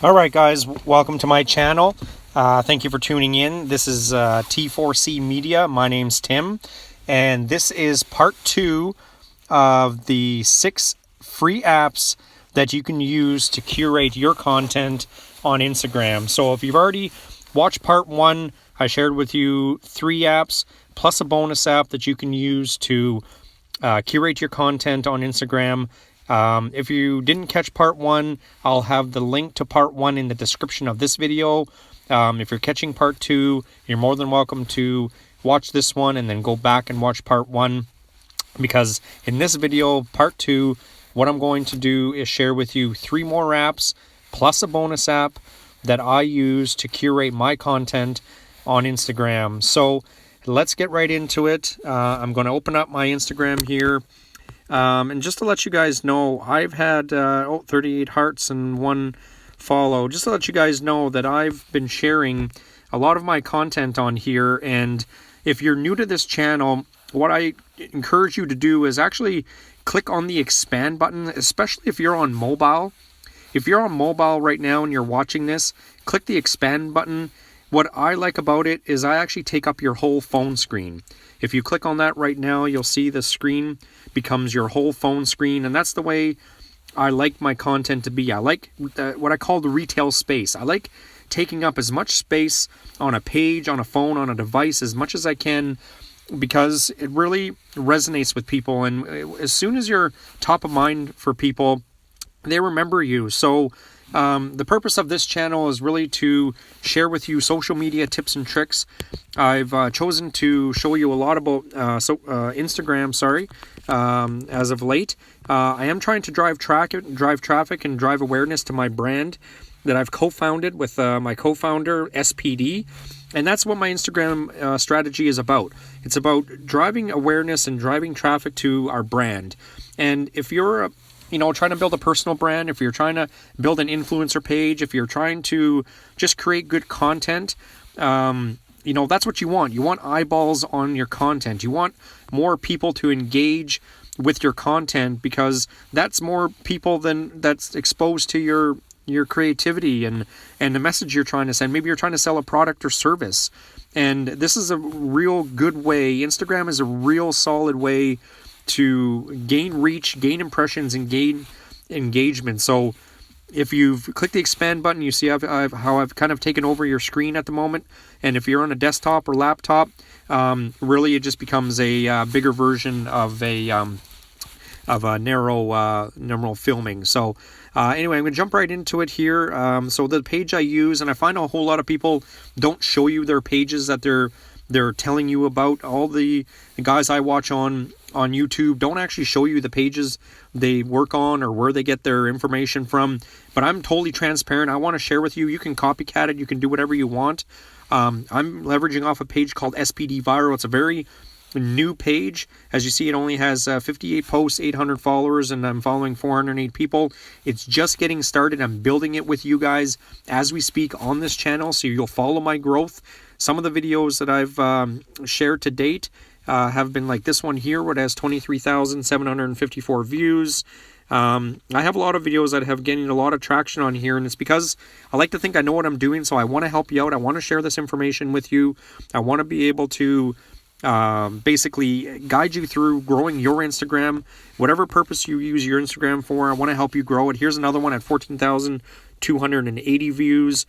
Alright guys, welcome to my channel. Thank you for tuning in. This is T4C Media. My name's Tim, and this is part 2 of the 6 free apps that you can use to curate your content on Instagram. So if you've already watched part 1, I shared with you 3 apps plus a bonus app that you can use to curate your content on Instagram. If you didn't catch part 1, I'll have the link to part 1 in the description of this video. If you're catching part 2, you're more than welcome to watch this one and then go back and watch part 1, because in this video, part 2, what I'm going to do is share with you 3 more apps plus a bonus app that I use to curate my content on Instagram. So let's get right into it. I'm going to open up my Instagram here. And just to let you guys know, I've had 38 hearts and 1 follow. Just to let you guys know that I've been sharing a lot of my content on here. And if you're new to this channel, what I encourage you to do is actually click on the expand button, especially if you're on mobile. If you're on mobile right now and you're watching this, click the expand button. What I like about it is I actually take up your whole phone screen. If you click on that right now, you'll see the screen becomes your whole phone screen, and that's the way I like my content to be. I like what I call the retail space. I like taking up as much space on a page, on a phone, on a device as much as I can, because it really resonates with people, and as soon as you're top of mind for people, they remember you. So the purpose of this channel is really to share with you social media tips and tricks. I've chosen to show you a lot about Instagram, as of late. I am trying to drive traffic and drive awareness to my brand that I've co-founded with my co-founder, SPD. And that's what my Instagram strategy is about. It's about driving awareness and driving traffic to our brand. And if you're trying to build a personal brand, if you're trying to build an influencer page, if you're trying to just create good content, that's what you want. You want eyeballs on your content. You want more people to engage with your content, because that's more people that's exposed to your creativity and the message you're trying to send. Maybe you're trying to sell a product or service. And this is a real good way. Instagram is a real solid way to gain reach, gain impressions, and gain engagement. So if you've clicked the expand button, you see how I've kind of taken over your screen at the moment. And if you're on a desktop or laptop, really it just becomes a bigger version of a narrow filming. So anyway, I'm going to jump right into it here. So the page I use, and I find a whole lot of people don't show you their pages that they're telling you about. All the guys I watch on YouTube don't actually show you the pages they work on or where they get their information from. But I'm totally transparent. I want to share with you. You can copycat it. You can do whatever you want. I'm leveraging off a page called SPD Viral. It's a very new page. As you see, it only has 58 posts, 800 followers, and I'm following 408 people. It's just getting started. I'm building it with you guys as we speak on this channel, so you'll follow my growth. Some of the videos that I've shared to date have been like this one here, where it has 23,754 views. I have a lot of videos that have gained a lot of traction on here, and it's because I like to think I know what I'm doing, so I want to help you out. I want to share this information with you. I want to be able to basically guide you through growing your Instagram, whatever purpose you use your Instagram for. I want to help you grow it. Here's another one at 14,280 views.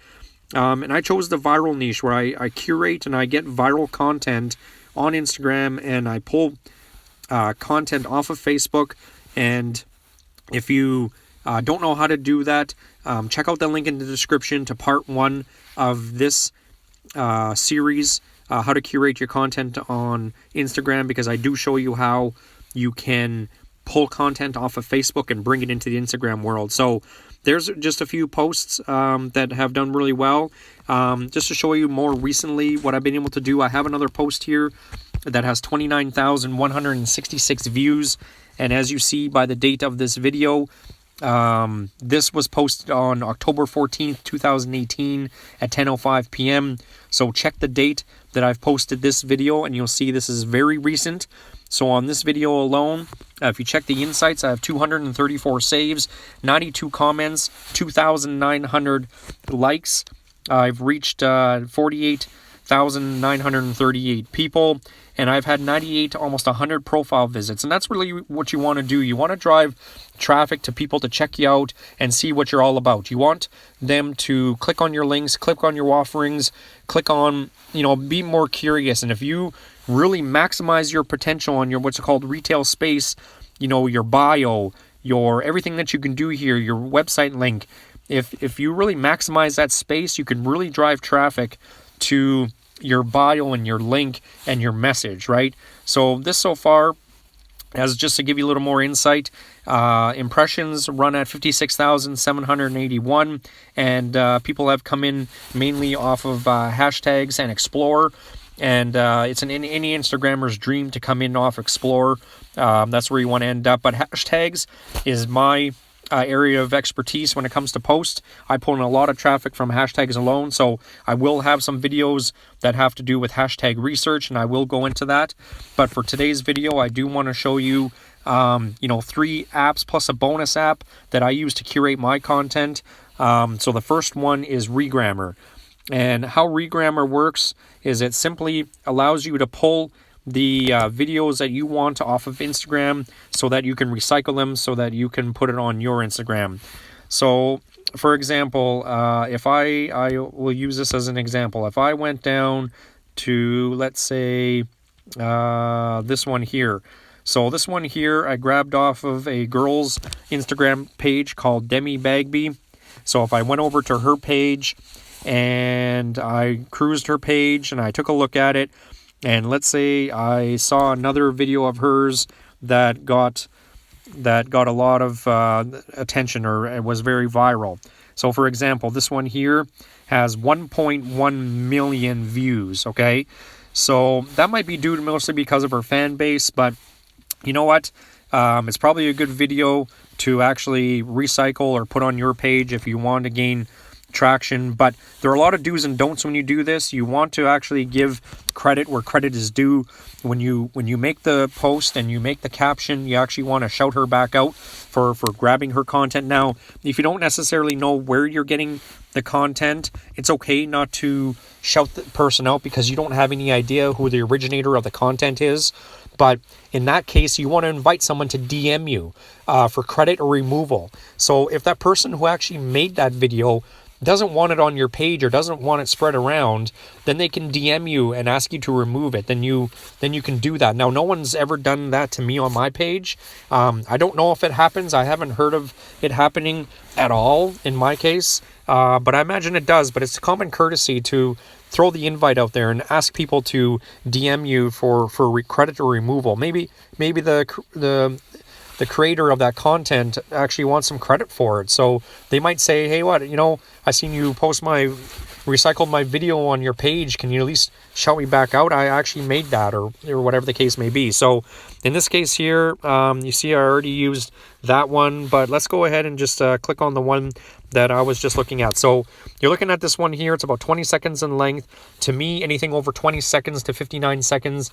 And I chose the viral niche, where I curate and I get viral content on Instagram, and I pull content off of Facebook. And if you don't know how to do that, check out the link in the description to part 1 of this series, how to curate your content on Instagram, because I do show you how you can pull content off of Facebook and bring it into the Instagram world. So there's just a few posts that have done really well. Just to show you more recently what I've been able to do, I have another post here that has 29,166 views. And as you see by the date of this video, this was posted on October 14th, 2018 at 10:05 p.m. So check the date. that I've posted this video, and you'll see this is very recent. So on this video alone, if you check the insights, I have 234 saves, 92 comments, 2,900 likes. I've reached 48,938 people, and I've had 98 to almost 100 profile visits. And that's really what you want to do. You want to drive traffic to people to check you out and see what you're all about. You want them to click on your links, click on your offerings, click on, be more curious. And if you really maximize your potential on your what's called retail space, your bio, your everything that you can do here, your website link, if you really maximize that space, you can really drive traffic to your bio and your link and your message, right? So this so far, as just to give you a little more insight, impressions run at 56,781, and people have come in mainly off of hashtags and Explore. And it's any Instagrammer's dream to come in off Explore. That's where you want to end up. But hashtags is my area of expertise when it comes to posts. I pull in a lot of traffic from hashtags alone, so I will have some videos that have to do with hashtag research, and I will go into that. But for today's video, I do want to show you 3 apps plus a bonus app that I use to curate my content. So the first one is Regrammer. And how Regrammer works is it simply allows you to pull the videos that you want off of Instagram so that you can recycle them so that you can put it on your Instagram. So, for example, if I will use this as an example. If I went down to, let's say, this one here. So this one here I grabbed off of a girl's Instagram page called Demi Bagby. So if I went over to her page and I cruised her page and I took a look at it, and let's say I saw another video of hers that got a lot of attention, or it was very viral. So for example, this one here has 1.1 million views, okay? So that might be due to mostly because of her fan base, but you know what? It's probably a good video to actually recycle or put on your page if you want to gain traction. But there are a lot of do's and don'ts when you do this. You want to actually give credit where credit is due. When you make the post and you make the caption, you actually want to shout her back out for grabbing her content. Now, if you don't necessarily know where you're getting the content, it's okay not to shout the person out because you don't have any idea who the originator of the content is. But in that case, you want to invite someone to DM you for credit or removal. So if that person who actually made that video doesn't want it on your page or doesn't want it spread around, then they can DM you and ask you to remove it. Then you can do that. Now, no one's ever done that to me on my page. I don't know if it happens. I haven't heard of it happening at all in my case, but I imagine it does. But it's common courtesy to throw the invite out there and ask people to DM you for credit or removal. Maybe the creator of that content actually wants some credit for it. So they might say, hey, I seen you recycled my video on your page. Can you at least shout me back out? I actually made that, or whatever the case may be. So in this case here, you see I already used that one, but let's go ahead and just click on the one that I was just looking at. So you're looking at this one here. It's about 20 seconds in length. To me, anything over 20 seconds to 59 seconds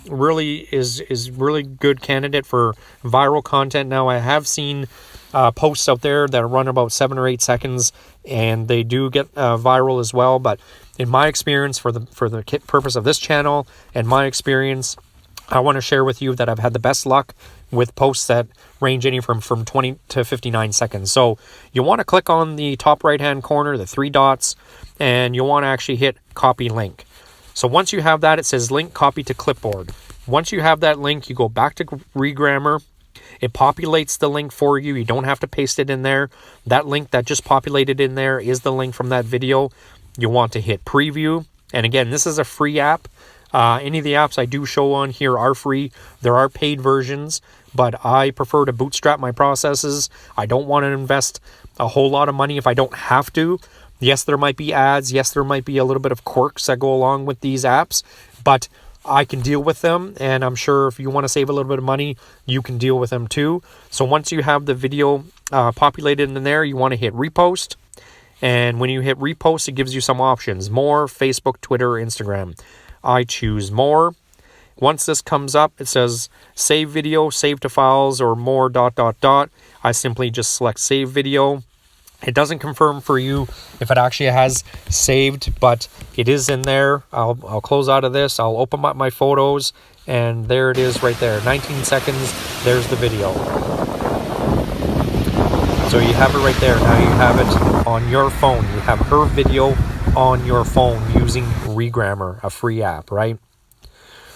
really is really good candidate for viral content. Now, I have seen posts out there that run about 7 or 8 seconds, and they do get viral as well. But in my experience, for the purpose of this channel and my experience, I want to share with you that I've had the best luck with posts that range anywhere from 20 to 59 seconds. So you want to click on the top right hand corner, the 3 dots, and you want to actually hit copy link. So once you have that, it says link copy to clipboard. Once you have that link, you go back to Regrammer. It populates the link for you. You don't have to paste it in there. That link that just populated in there is the link from that video. You want to hit preview. And again, this is a free app. Any of the apps I do show on here are free. There are paid versions, but I prefer to bootstrap my processes. I don't want to invest a whole lot of money if I don't have to. Yes, there might be ads. Yes, there might be a little bit of quirks that go along with these apps, but I can deal with them, and I'm sure if you want to save a little bit of money, you can deal with them too. So once you have the video populated in there, you want to hit repost, And when you hit repost, it gives you some options: more, Facebook, Twitter, Instagram. I choose more. Once this comes up, it says save video, save to files, or more ... I simply just select save video. It doesn't confirm for you if it actually has saved, but it is in there. I'll close out of this. I'll open up my photos, and there it is right there. 19 seconds. There's the video. So you have it right there. Now you have it on your phone. You have her video on your phone using Regrammar, a free app, right?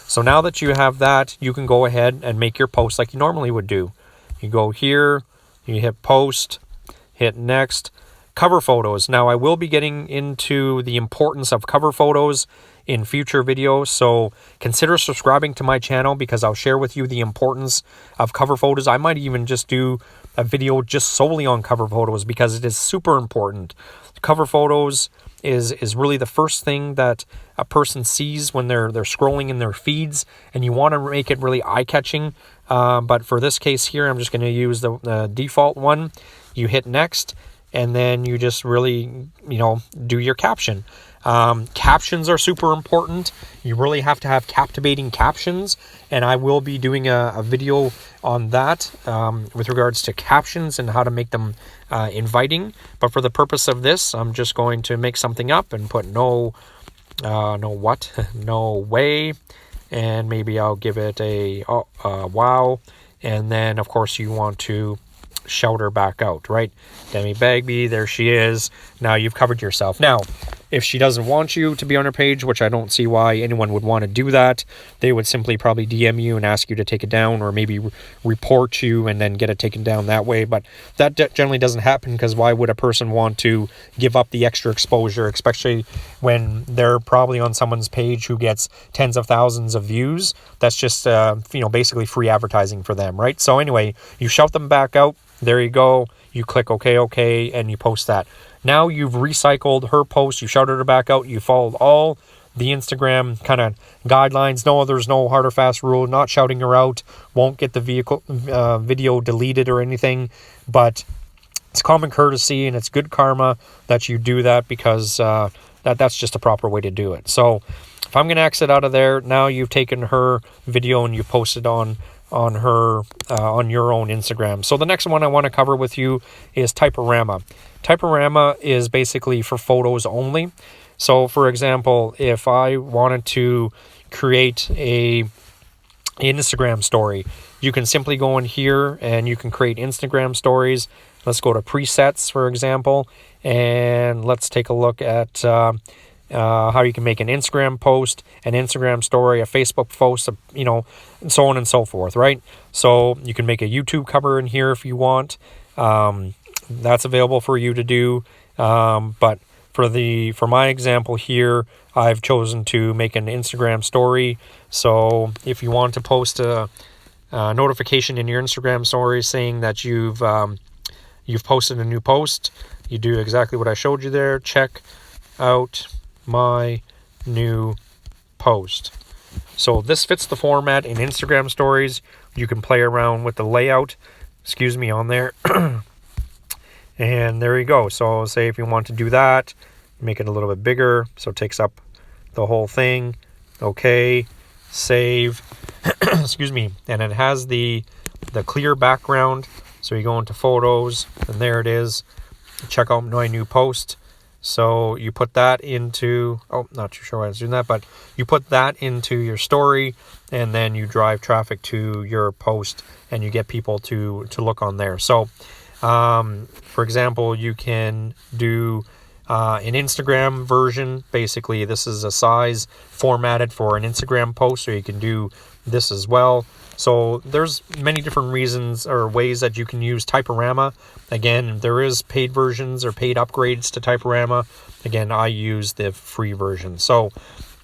So now that you have that, you can go ahead and make your post like you normally would do. You go here, you hit post, hit next. Cover photos. Now I will be getting into the importance of cover photos in future videos, so consider subscribing to my channel because I'll share with you the importance of cover photos. I might even just do a video just solely on cover photos because it is super important. Cover photos is really the first thing that a person sees when they're scrolling in their feeds, and you want to make it really eye-catching. But for this case here, I'm just going to use the default one. You hit next, and then you just really, do your caption. Captions are super important. You really have to have captivating captions, and I will be doing a video on that with regards to captions and how to make them inviting. But for the purpose of this, I'm just going to make something up and put no way, and maybe I'll give it a wow, and then of course you want to shout her back out, right? Demi Bagby, there she is. Now you've covered yourself. Now, if she doesn't want you to be on her page, which I don't see why anyone would want to do that, they would simply probably DM you and ask you to take it down, or maybe report you and then get it taken down that way. But that generally doesn't happen, because why would a person want to give up the extra exposure, especially when they're probably on someone's page who gets tens of thousands of views? That's just basically free advertising for them, right? So anyway, you shout them back out. There you go. You click okay, and you post that. Now you've recycled her post. You shouted her back out. You followed all the Instagram kind of guidelines. No, there's no hard or fast rule. Not shouting her out won't get the video deleted or anything. But it's common courtesy and it's good karma that you do that, because that's just a proper way to do it. So if I'm going to exit out of there, now you've taken her video and you posted on her on your own Instagram. So the next one I want to cover with you is Typorama. Typorama is basically for photos only. So for example, if I wanted to create an Instagram story, you can simply go in here and you can create Instagram stories. Let's go to presets, for example, and let's take a look at how you can make an Instagram post, an Instagram story, a Facebook post, and so on and so forth, right? So you can make a YouTube cover in here if you want. That's available for you to do. But for my example here, I've chosen to make an Instagram story. So if you want to post a notification in your Instagram story saying that you've posted a new post, you do exactly what I showed you there. Check out my new post. So this fits the format in Instagram stories. You can play around with the layout, on there. And there you go. So say if you want to do that, make it a little bit bigger so it takes up the whole thing. Okay, save. And it has the clear background. So you go into photos, and there it is. Check out my new post. So you put that into, not too sure why I was doing that, but you put that into your story, and then you drive traffic to your post, and you get people to look on there. So, for example, you can do an Instagram version. Basically, this is a size formatted for an Instagram post, so you can do this as well. So there's many different reasons or ways that you can use Typorama. Again, there is paid versions or paid upgrades to Typorama. Again, I use the free version. So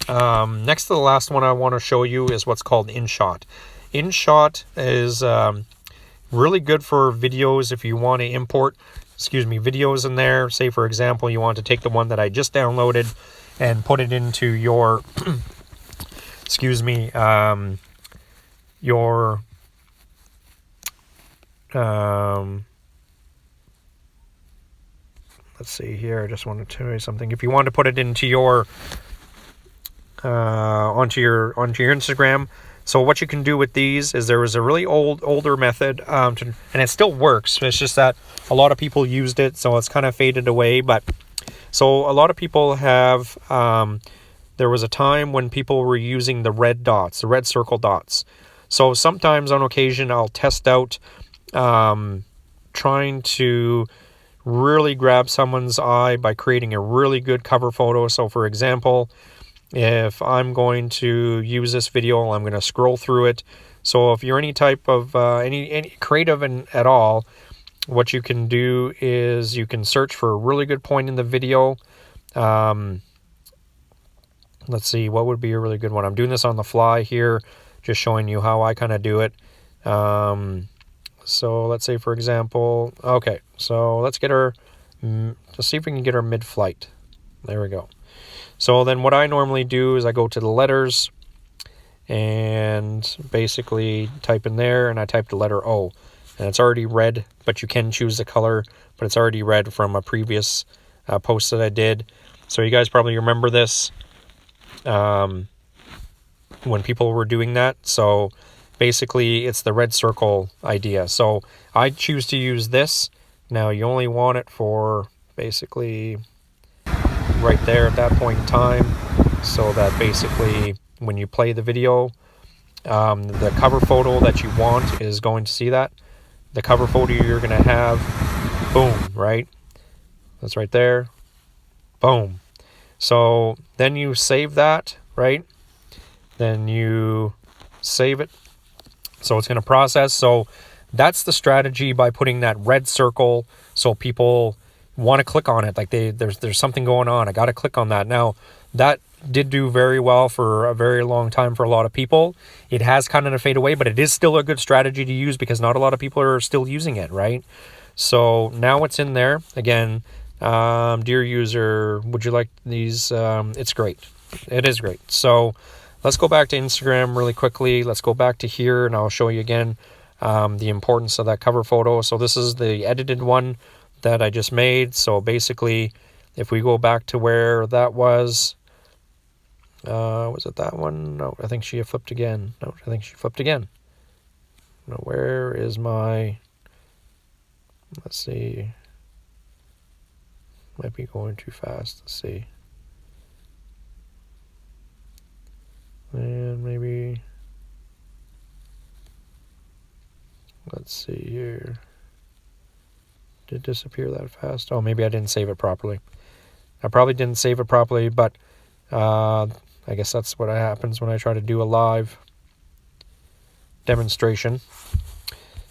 next to the last one I want to show you is what's called InShot. InShot is really good for videos if you want to import videos in there. Say, for example, you want to take the one that I just downloaded and put it into your let's see here. I just want to tell you something. If you want to put it into your onto your Instagram. So what you can do with these is there was a really older method, and it still works. It's just that a lot of people used it, so it's kind of faded away. But so a lot of people have. There was a time when people were using the red dots, the red circle dots. So sometimes on occasion I'll test out trying to really grab someone's eye by creating a really good cover photo. So for example, if I'm going to use this video, I'm going to scroll through it. So if you're any type of any creative at all, what you can do is you can search for a really good point in the video. Let's see, what would be a really good one? I'm doing this on the fly here, just showing you how I kind of do it. So let's say, for example, okay, so let's get her, let's see if we can get her mid-flight. There we go. So then what I normally do is I go to the letters and basically type in there, and I type the letter O. And it's already red, but you can choose the color, but it's already red from a previous post that I did. So you guys probably remember this when people were doing that. So basically it's the red circle idea. So I choose to use this. Now you only want it for basically right there at that point in time, so that basically when you play the video, the cover photo that you want is going to see that. The cover photo you're going to have, boom, right? That's right there. Boom. So then you save that, right? Then you save it. So it's going to process. So that's the strategy by putting that red circle so people want to click on it. Like there's something going on. I got to click on that. Now, that did do very well for a very long time for a lot of people. It has kind of fade away, but it is still a good strategy to use because not a lot of people are still using it, right? So now it's in there. Again, dear user, would you like these? It's great. It is great. So let's go back to Instagram really quickly. Let's go back to here, and I'll show you again the importance of that cover photo. So this is the edited one that I just made. So basically, if we go back to where that was it that one? No, I think she flipped again. No, I think she flipped again. No, where is my, let's see, might be going too fast. Let's see. And maybe, let's see here. Did it disappear that fast? Oh, maybe I didn't save it properly. I probably didn't save it properly, but I guess that's what happens when I try to do a live demonstration.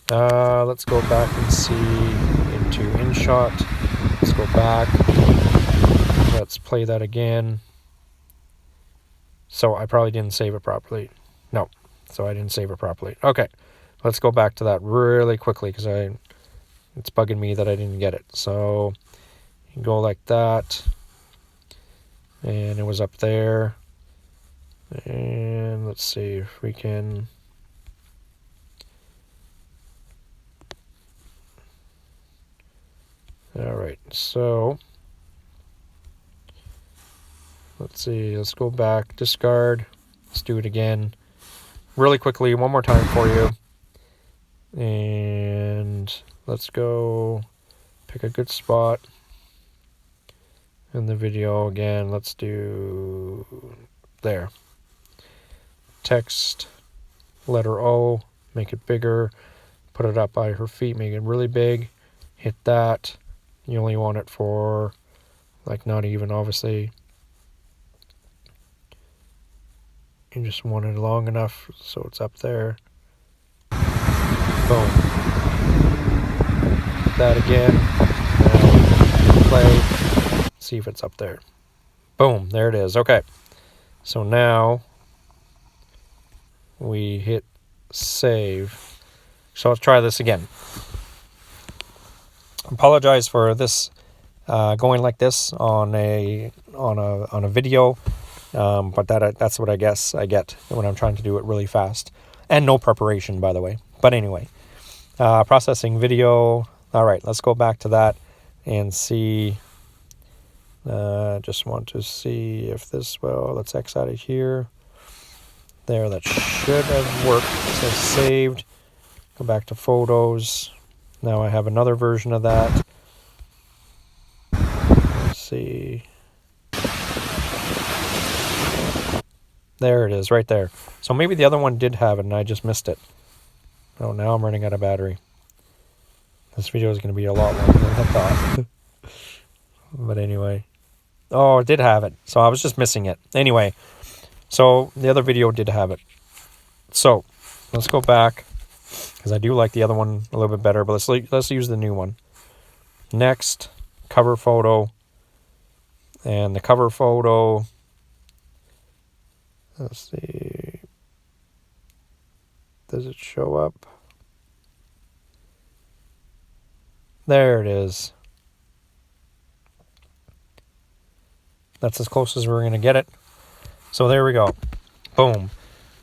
Let's go back and see into InShot. Let's go back. Let's play that again. So I probably didn't save it properly. No, so I didn't save it properly. Okay, let's go back to that really quickly because it's bugging me that I didn't get it. So you go like that, and it was up there. And let's see if we can. All right, so let's see, let's go back, discard, let's do it again really quickly, one more time for you. And let's go pick a good spot in the video again. Let's do there. Text, letter O, make it bigger, put it up by her feet, make it really big, hit that. You only want it for, like, not even, obviously. You just want it long enough so it's up there. Boom. Hit that again. Now play. See if it's up there. Boom. There it is. Okay. So now we hit save. So let's try this again. Apologize for this going like this on a video, but that's what I guess I get when I'm trying to do it really fast, and no preparation, by the way. But anyway, processing video. All right, let's go back to that and see Just want to see if this will. Let's X out of here. There, that should have worked. It says saved. Go back to photos. Now I have another version of that. Let's see. There it is, right there. So maybe the other one did have it and I just missed it. Oh, now I'm running out of battery. This video is going to be a lot longer than I thought. But anyway. Oh, it did have it. So I was just missing it. Anyway, so the other video did have it. So let's go back, because I do like the other one a little bit better. But let's use the new one. Next, cover photo. And the cover photo. Let's see. Does it show up? There it is. That's as close as we're going to get it. So there we go. Boom.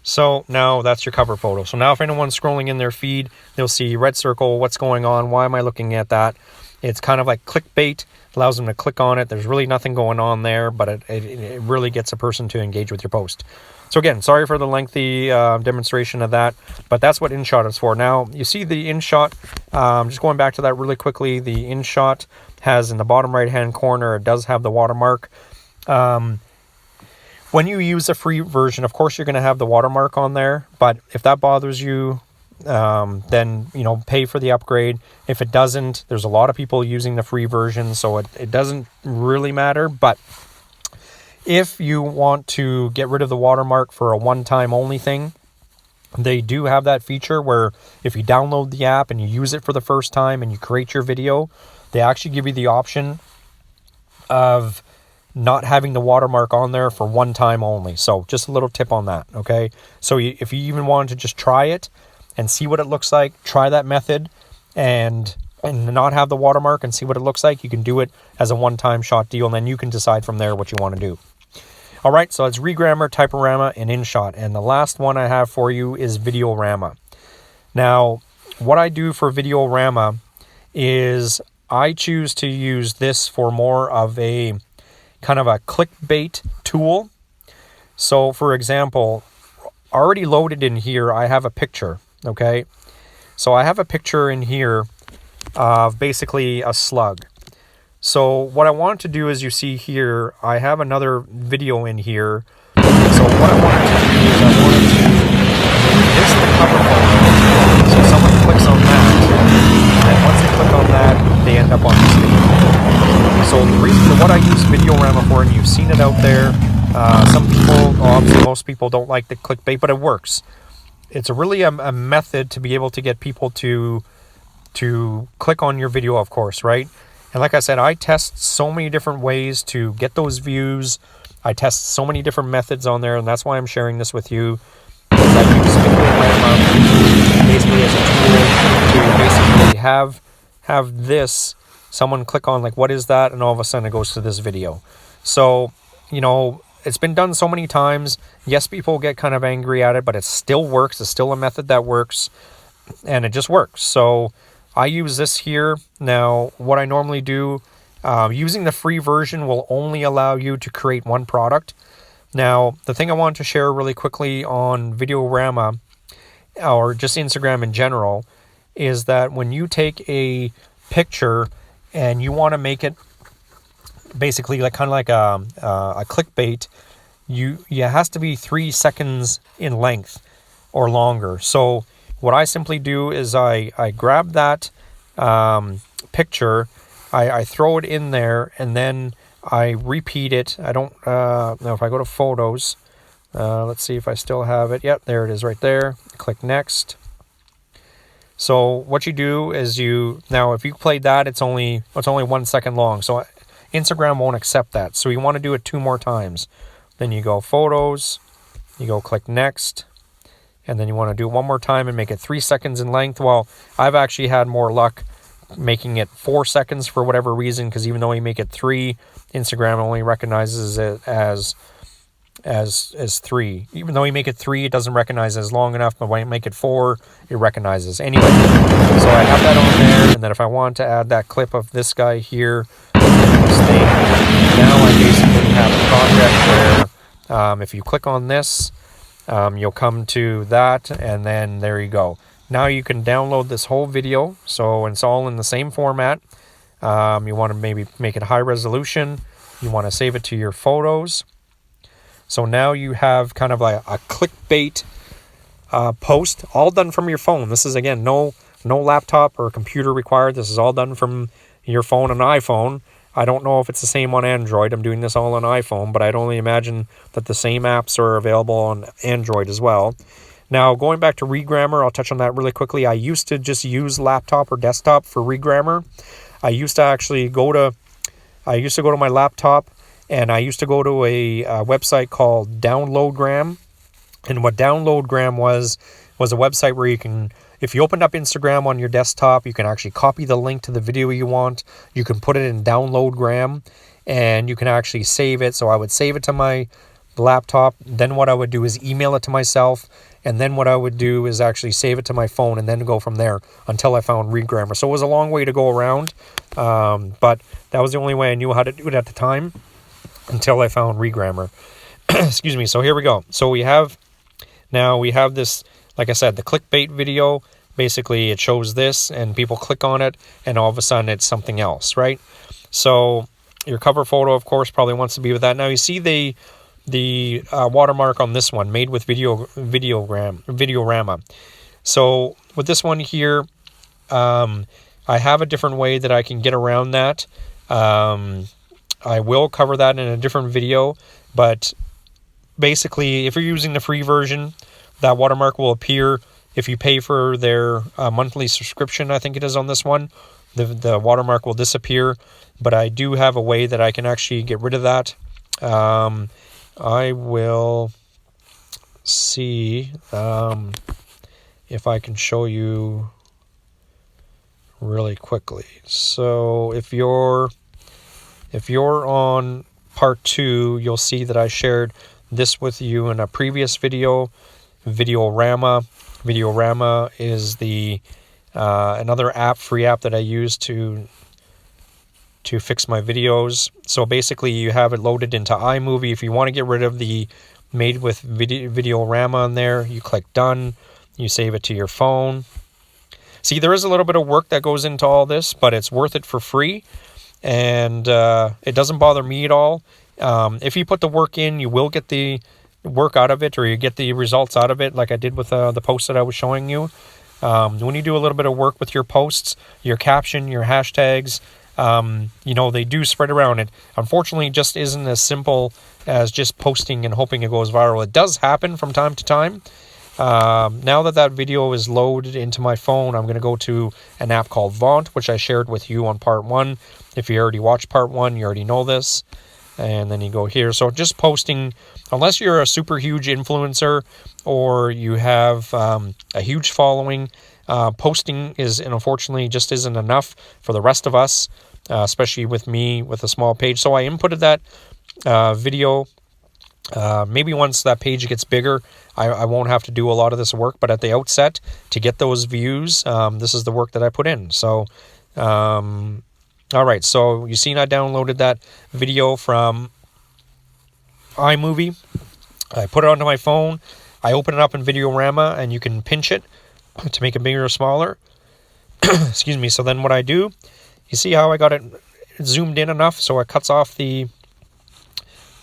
So now that's your cover photo. So now if anyone's scrolling in their feed, they'll see red circle. What's going on? Why am I looking at that? It's kind of like clickbait. Allows them to click on it. There's really nothing going on there, but it really gets a person to engage with your post. So again, sorry for the lengthy demonstration of that, but that's what InShot is for. Now, you see the InShot, just going back to that really quickly, the InShot has in the bottom right-hand corner, it does have the watermark. When you use a free version, of course, you're going to have the watermark on there, but if that bothers you, then, you know, pay for the upgrade. If it doesn't, there's a lot of people using the free version, so it doesn't really matter. But if you want to get rid of the watermark for a one-time only thing, they do have that feature where if you download the app and you use it for the first time and you create your video, they actually give you the option of not having the watermark on there for one time only. So just a little tip on that, okay? So if you even wanted to just try it and see what it looks like, try that method and not have the watermark and see what it looks like, you can do it as a one-time shot deal, and then you can decide from there what you want to do. All right, so it's Regrammer, Typorama, and InShot. And the last one I have for you is Videorama. Now, what I do for Videorama is I choose to use this for more of a kind of a clickbait tool. So, for example, already loaded in here, I have a picture, okay? So I have a picture in here of basically a slug. So what I want to do is, you see here, I have another video in here. So what I wanted to do is I wanted to make this the cover photo. So someone clicks on that, and once they click on that, they end up on this video. So the reason for what I use Videorama for, and you've seen it out there, some people, obviously most people don't like the clickbait, but it works. It's really a method to be able to get people to click on your video, of course, right? And like I said, I test so many different ways to get those views. I test so many different methods on there, and that's why I'm sharing this with you. Because I use Videorama basically as a tool to basically have this, someone click on like, what is that? And all of a sudden it goes to this video. So, you know, it's been done so many times. Yes, people get kind of angry at it, but it still works. It's still a method that works, and it just works. So I use this here. Now, what I normally do, using the free version will only allow you to create one product. Now, the thing I want to share really quickly on Videorama, or just Instagram in general, is that when you take a picture and you want to make it basically like kind of like a clickbait, it has to be 3 seconds in length or longer. So what I simply do is I grab that picture, I throw it in there, and then I repeat it. I don't now if I go to photos, let's see if I still have it. Yep, there it is right there. Click next. So what you do is now if you played that, it's only 1 second long. So Instagram won't accept that. So you want to do it 2 more times. Then you go photos, you go click next, and then you want to do it 1 more time and make it 3 seconds in length. Well, I've actually had more luck making it 4 seconds for whatever reason, because even though you make it 3, Instagram only recognizes it as 3. Even though you make it 3, it doesn't recognize it as long enough, but when you make it 4, it recognizes. Anyway, so I have that on there, and then if I want to add that clip of this guy here, this thing, now If you click on this, you'll come to that, and then there you go. Now you can download this whole video, so it's all in the same format. You want to maybe make it high resolution. You want to save it to your photos. So now you have kind of like a clickbait post, all done from your phone. This is, again, no laptop or computer required. This is all done from your phone, an iPhone. I don't know if it's the same on Android. I'm doing this all on iPhone, but I'd only imagine that the same apps are available on Android as well. Now, going back to regrammar, I'll touch on that really quickly. I used to just use laptop or desktop for regrammar. I used to actually go to my laptop, and I used to go to a website called Downloadgram. And what Downloadgram was a website where you can, if you opened up Instagram on your desktop, you can actually copy the link to the video you want. You can put it in Downloadgram, and you can actually save it. So I would save it to my laptop. Then what I would do is email it to myself. And then what I would do is actually save it to my phone and then go from there until I found regrammar. So it was a long way to go around. But that was the only way I knew how to do it at the time until I found regrammar. Excuse me. So here we go. So we have this, like I said, the clickbait video. Basically, it shows this and people click on it, and all of a sudden it's something else, right? So your cover photo, of course, probably wants to be with that. Now you see the watermark on this one, made with Videorama. So with this one here, I have a different way that I can get around that. I will cover that in a different video, but basically, if you're using the free version, that watermark will appear. If you pay for their monthly subscription, I think it is on this one, the watermark will disappear. But I do have a way that I can actually get rid of that. I will see if I can show you really quickly. So if you're on part 2, you'll see that I shared this with you in a previous video, Videorama. Videorama is the another free app that I use to fix my videos. So basically, you have it loaded into iMovie. If you want to get rid of the made with Videorama on there, you click done. You save it to your phone. See, there is a little bit of work that goes into all this, but it's worth it for free. And it doesn't bother me at all. If you put the work in, you will get the work out of it, or you get the results out of it, like I did with the post that I was showing you. When you do a little bit of work with your posts, your caption, your hashtags, they do spread around. It unfortunately just isn't as simple as just posting and hoping it goes viral. It does happen from time to time. Now that video is loaded into my phone, I'm going to go to an app called Vaunt, which I shared with you on part 1. If you already watched part 1, you already know this. And then you go here. So just posting, unless you're a super huge influencer or you have a huge following, posting is, and unfortunately, just isn't enough for the rest of us, especially with me with a small page. So I inputted that video. Maybe once that page gets bigger, I won't have to do a lot of this work. But at the outset, to get those views, this is the work that I put in. So, all right. So you seen I downloaded that video from iMovie. I put it onto my phone. I open it up in Videorama, and you can pinch it to make it bigger or smaller. Excuse me. So then what I do, you see how I got it zoomed in enough so it cuts off the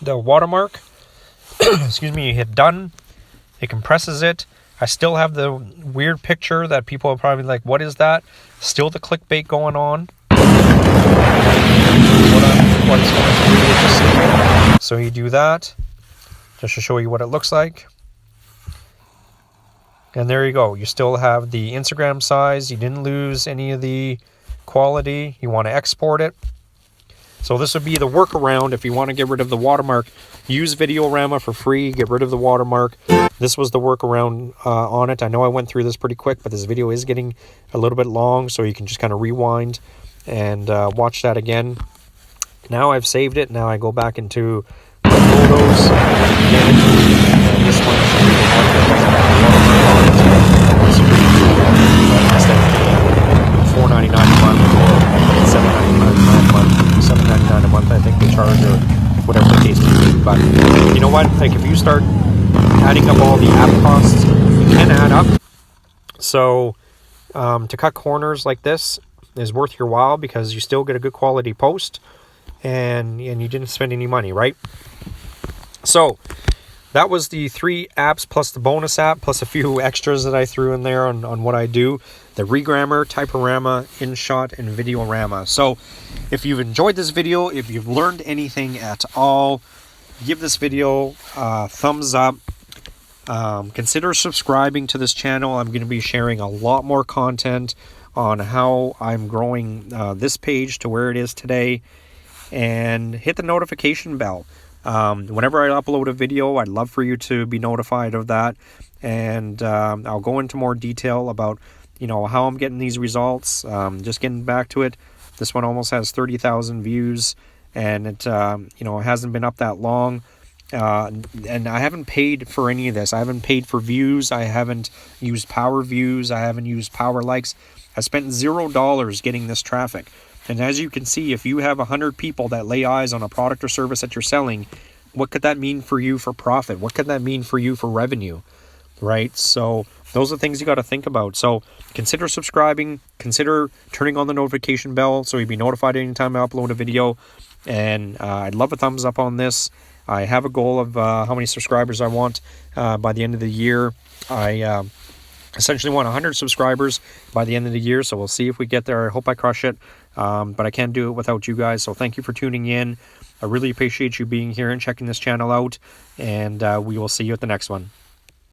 watermark. Excuse me. You hit done. It compresses it. I still have the weird picture that people are probably like, what is that? Still the clickbait going on. What it's going to do is just, so you do that just to show you what it looks like. And there you go. You still have the Instagram size. You didn't lose any of the quality. You want to export it. So this would be the workaround if you want to get rid of the watermark. Use Videorama for free. Get rid of the watermark. This was the workaround on it. I know I went through this pretty quick, but this video is getting a little bit long, so you can just kind of rewind and watch that again. Now I've saved it. Now I go back into my photos. Again, and this one should be the one that doesn't have the watermark on it. Instead of $4.99 a month or $7.99 a month, I think they charge, or whatever the case may be. But you know what? Like, if you start adding up all the app costs, it can add up. So to cut corners like this is worth your while, because you still get a good quality post, and you didn't spend any money, right? So that was the 3 apps plus the bonus app plus a few extras that I threw in there on what I do: the Regrammer, Typorama, InShot, and Videorama. So if you've enjoyed this video, if you've learned anything at all, give this video a thumbs up. Consider subscribing to this channel. I'm going to be sharing a lot more content on how I'm growing this page to where it is today. And hit the notification bell. Whenever I upload a video, I'd love for you to be notified of that. And I'll go into more detail about, how I'm getting these results. Just getting back to it. This one almost has 30,000 views, and it, it hasn't been up that long. And I haven't paid for any of this. I haven't paid for views. I haven't used power views. I haven't used power likes. I spent $0 getting this traffic. And as you can see, if you have 100 people that lay eyes on a product or service that you're selling, what could that mean for you for profit? What could that mean for you for revenue? Right? So those are things you got to think about. So consider subscribing, consider turning on the notification bell so you'll be notified anytime I upload a video. And I'd love a thumbs up on this. I have a goal of how many subscribers I want by the end of the year. I essentially want 100 subscribers by the end of the year, so we'll see if we get there. I hope I crush it, but I can't do it without you guys. So thank you for tuning in. I really appreciate you being here and checking this channel out, and we will see you at the next one.